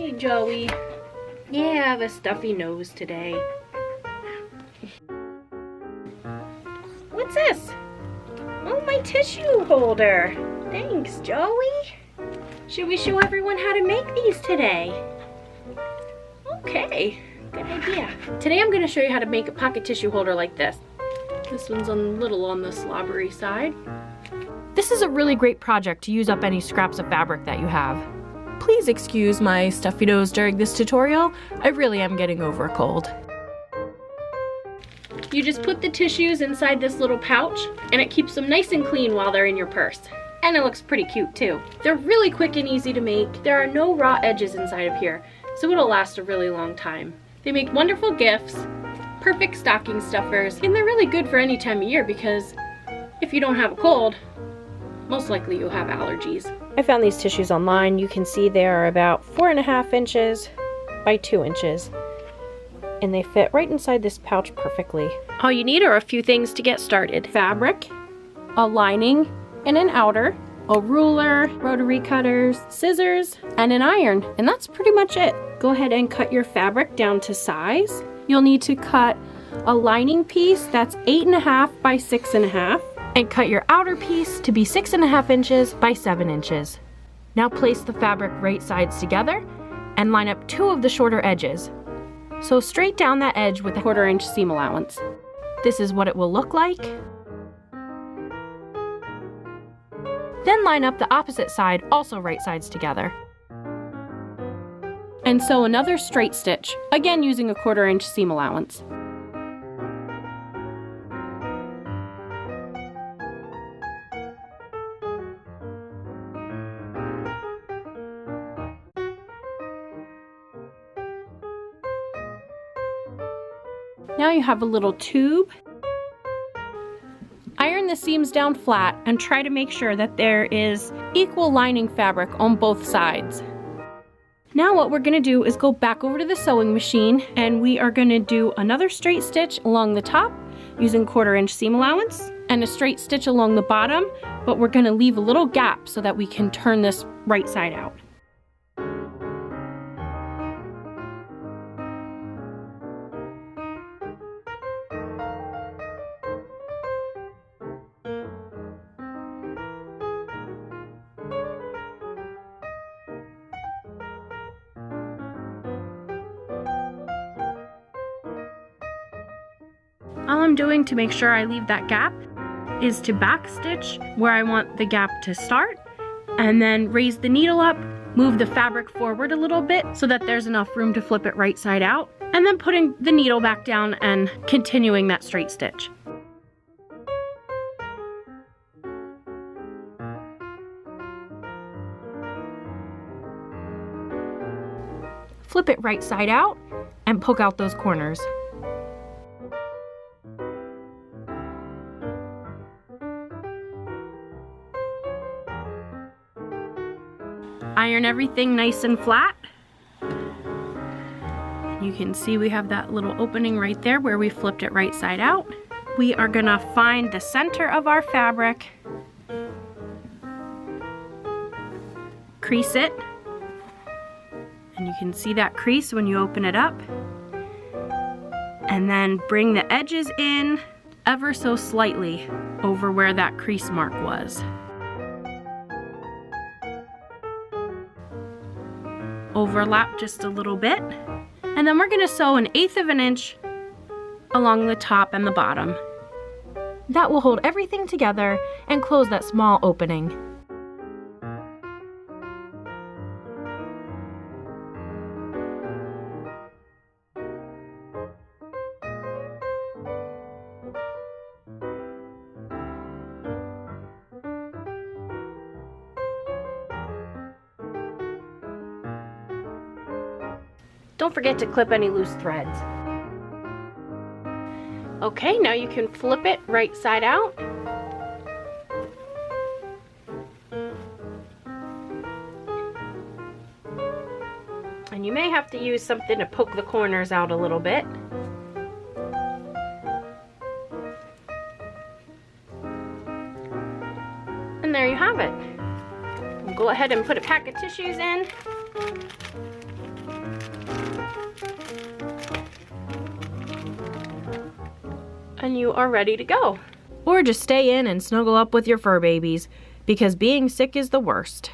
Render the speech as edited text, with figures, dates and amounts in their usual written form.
Hey, Joey. Yeah, I have a stuffy nose today. What's this? Oh, my tissue holder. Thanks, Joey. Should we show everyone how to make these today? Okay, good idea. Today I'm going to show you how to make a pocket tissue holder like this. This one's a little on the slobbery side. This is a really great project to use up any scraps of fabric that you have. Please excuse my stuffy nose during this tutorial. I really am getting over a cold. You just put the tissues inside this little pouch and it keeps them nice and clean while they're in your purse. And it looks pretty cute too. They're really quick and easy to make. There are no raw edges inside of here, so it'll last a really long time. They make wonderful gifts, perfect stocking stuffers, and they're really good for any time of year because if you don't have a cold, most likely you'll have allergies. I found these tissues online. You can see they are about 4.5 inches by 2 inches. And they fit right inside this pouch perfectly. All you need are a few things to get started. Fabric, a lining and an outer, a ruler, rotary cutters, scissors, and an iron. And that's pretty much it. Go ahead and cut your fabric down to size. You'll need to cut a lining piece that's 8.5 by 6.5. And cut your outer piece to be 6.5 inches by 7 inches. Now place the fabric right sides together and line up 2 of the shorter edges. So straight down that edge with a 1/4 inch seam allowance. This is what it will look like. Then line up the opposite side, also right sides together. And sew another straight stitch, again using a 1/4 inch seam allowance. Now you have a little tube. Iron the seams down flat and try to make sure that there is equal lining fabric on both sides. Now what we're going to do is go back over to the sewing machine and we are going to do another straight stitch along the top using 1/4 inch seam allowance and a straight stitch along the bottom, but we're going to leave a little gap so that we can turn this right side out. All I'm doing to make sure I leave that gap is to back stitch where I want the gap to start and then raise the needle up, move the fabric forward a little bit so that there's enough room to flip it right side out, and then putting the needle back down and continuing that straight stitch. Flip it right side out and poke out those corners. Iron everything nice and flat. You can see we have that little opening right there where we flipped it right side out. We are gonna find the center of our fabric, crease it, and you can see that crease when you open it up, and then bring the edges in ever so slightly over where that crease mark was. Overlap just a little bit, and then we're going to sew 1/8 of an inch along the top and the bottom. That will hold everything together and close that small opening. Don't forget to clip any loose threads. Okay, now you can flip it right side out. And you may have to use something to poke the corners out a little bit. And there you have it. Go ahead and put a pack of tissues in. And you are ready to go. Or just stay in and snuggle up with your fur babies, because being sick is the worst.